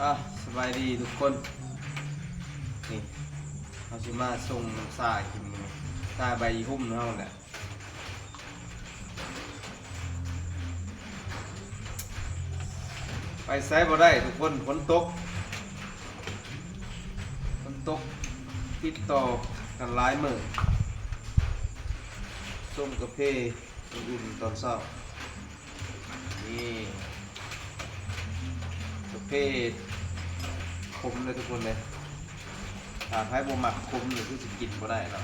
อ่ะสบายดีทุกคนนี่เราชิมาส่งน้ำซากินมื้อนี้ซาใบหุ้มเฮาแหละไปไสบ่ได้ทุกคนฝนตกติดต่อกันหลายมื้อส่งกาแฟอุ่นๆตอนเช้านี่กาแฟขมเลยทุกคนเลยถ้าใครบ่มักขมนี่คือสิกินบ่ได้เนาะ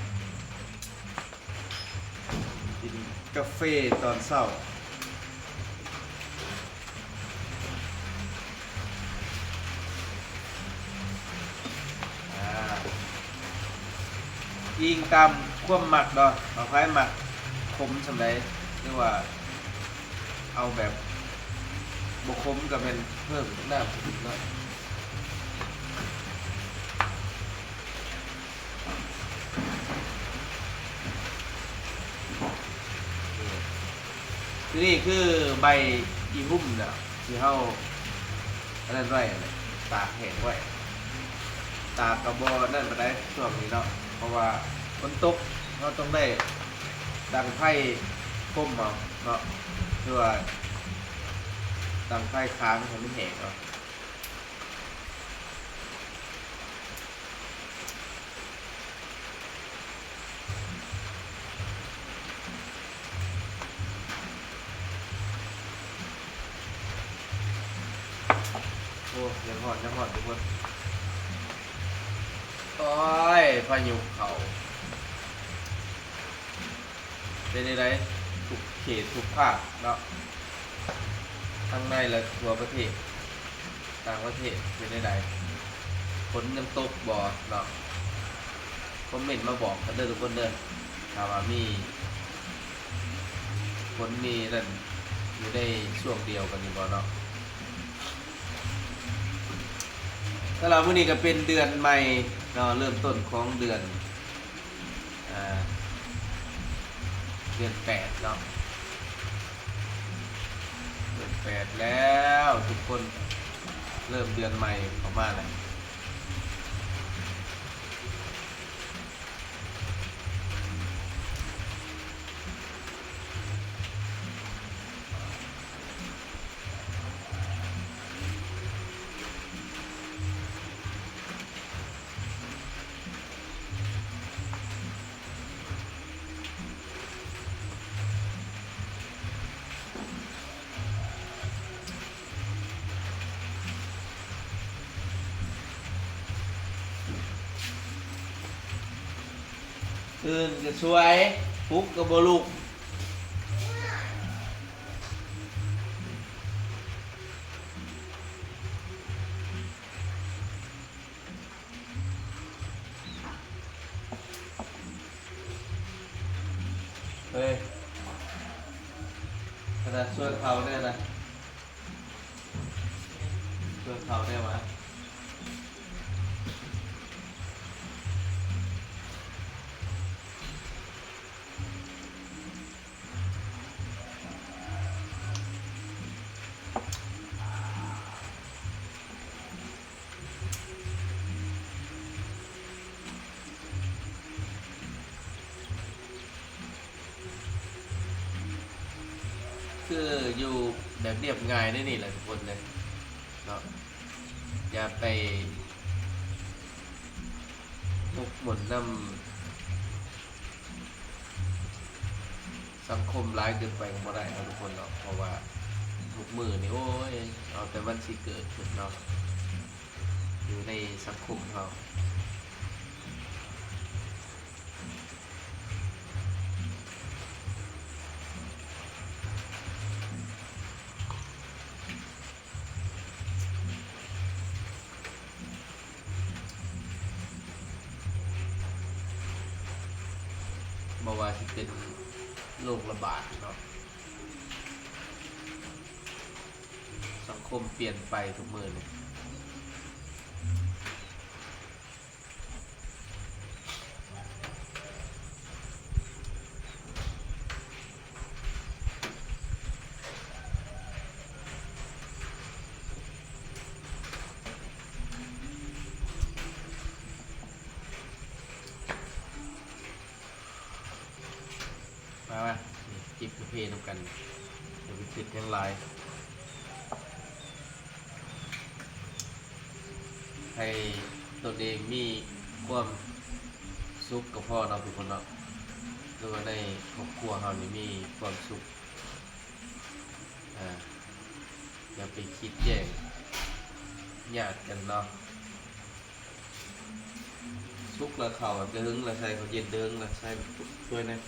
กินกาแฟตอนเช้าอิงตามความหมักเนาะเอาไฟหมักขมสำใดหรือว่าเอาแบบบกขมก็เป็นเพิ่มน้ำอีกเนาะนี่คือใบอีหุ่มเนี่ยที่เขาอันนั้นไว้ตากแห้งไว้ตากกระบอกนั่นมาได้ช่วงนี้เนาะเพราะว่าฝนตกเราต้องได้ดังไพ่ก้มเอาเนาะเพื่อดังไพ่ค้างให้มันแห้งเนาะโอ้ยังหอดทุกคนโอ้ยพายุเขาเป็นอะไรทุกเขตทุกภาคเนาะทั้งในและทั่วประเทศต่างประเทศเป็นอะไรฝนยังตกบ่เนาะคอมเมนต์มาบอกกันเด้อทุกคนเด้อถ้าว่ามีฝนมีนั่นอยู่ในช่วงเดียวกันนี่บ่เนาะถ้าเราเมื่อนี้ก็เป็นเดือนใหม่เนาะเริ่มต้นของเดือน8เนาะเดือน8แล้วทุกคนเริ่มเดือนใหม่เข้ามาแล้วตื่นก็ช่วยปลุกก็บ่ลุกเฮ้ยขนาดช่วยเขาเนี่ยนะช่วยเขาได้ไหมคืออยู่แบบเรียบง่ายได้นี่แหละทุกคนเลยเนาะอย่าไปหมกหมนนำสังคมร้ายเกินไปก็ไม่ได้นะทุกคนเนาะเพราะว่าทุกมือนี่โอ้ยเอาแต่วันที่เกิดขึ้นเนาะอยู่ในสังคมเราบอกว่าที่เป็นโรคระบาดเนาะสังคมเปลี่ยนไปทุกมือเลย นำกันอย่าไปคิดยังไรให้ตนเองมีความสุขกับพ่อเราทุกคนเนาะหรือว่าในครอบครัวเรานี่มีความสุขอย่าไปคิดแย่งญาติกันเนาะสุกละเข่าจะหึงละใส่เขาเย็นเดิงละใส่ช่วยนะ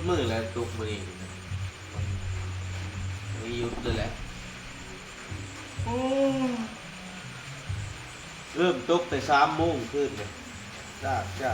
มืดแล้วตุกมือนี่ไม่หยุดเลยแหละเริ่มตุกแต่3 โมงขึ้นเลยจ้า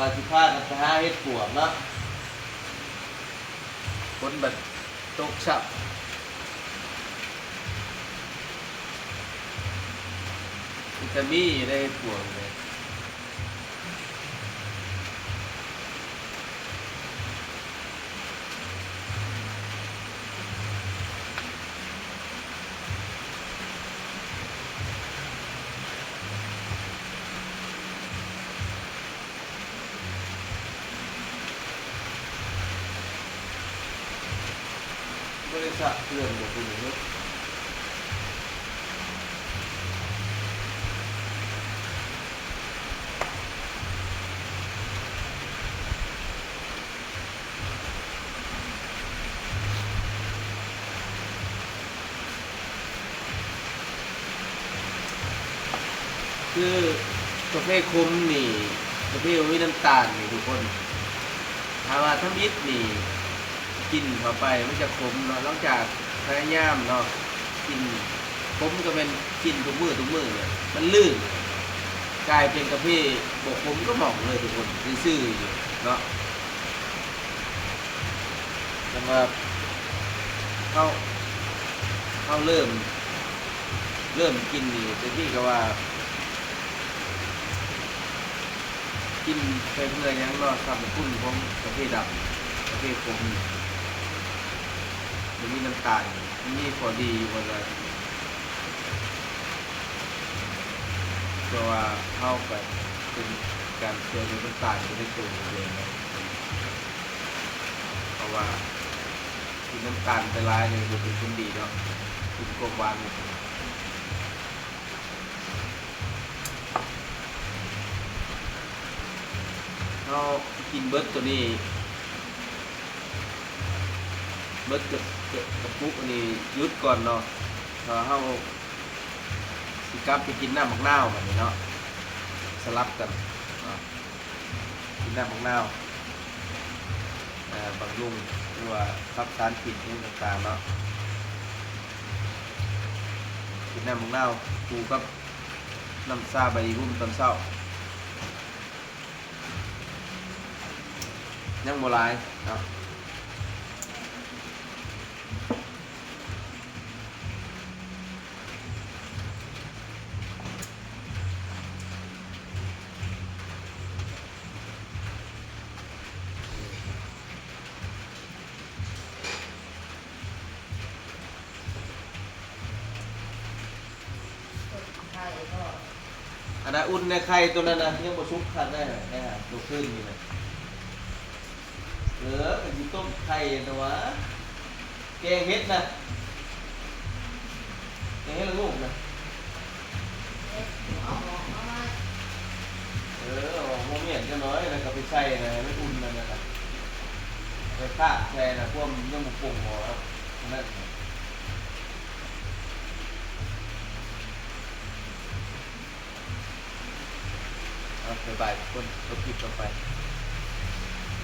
ว่าสิพากันไปหาเฮ็ดปวกเนาะคนแบบตกฉับวิตามินได้เฮ็ดปวกเลยบริษัทเพื่อนของคุณนี่คือกาแฟคมนี่กาแฟมีน้ำตาลนี่ทุกคนถ้าว่าถ้ามิดนี่กินเข้าไปมันจะขมเนาะนอกจากพยายามเนาะกินขมก็เป็นกินทุกมื้อเนี่ยมันลื่นกลายเป็นกาแฟบกขมก็หมองเลยทุกคนซื่อๆอยู่เนาะแต่ว่าเขาเริ่มกินนี่แต่ที่ก็ว่ากินไปเพื่อยังเนาะทำคุ้นของกาแฟดำกาแฟขมมันมีน้ำตาลมันมีพอดีหมดเลยเพราะว่าเข้าไปเป็นการเติมน้ำตาลไปในตัวเองนะเพราะว่ากินน้ำตาลไปลายเนี่ยมันเป็นคนดีเนาะกินกบหวานเนี่ยเรากินเบิร์ตตัวนี้เบิร์ตกับปุ๊กอันนี้ยุดก่อนเนาะพอเขาสิกลับไปกินน้ำมะนาวแบบนี้เนาะสลับกันกินน้ำมะนาวบางลุงหรือว่าทับสารผิดนี่ต่างๆเนาะกินน้ำมะนาวคูกับน้ำซาใบรุ่มตอนเช้ายังโบราณเนาะอันนั้นอุ่นในไข่ตัวนั้นนะยังบ่ชุบขัดได้เลยนะฮะตัวขึ้นนี่นะกันที่ต้มไข่นะวะแกงเห็ดนะแกงเห็ดละงูนะ ใส่นะไม่อุ่นนั่นนะไปฆ่าแช่นะพวกมันยังบุกปุ่งหมอนั่นเอาไปบ่ายคนก็คลิปต่อไป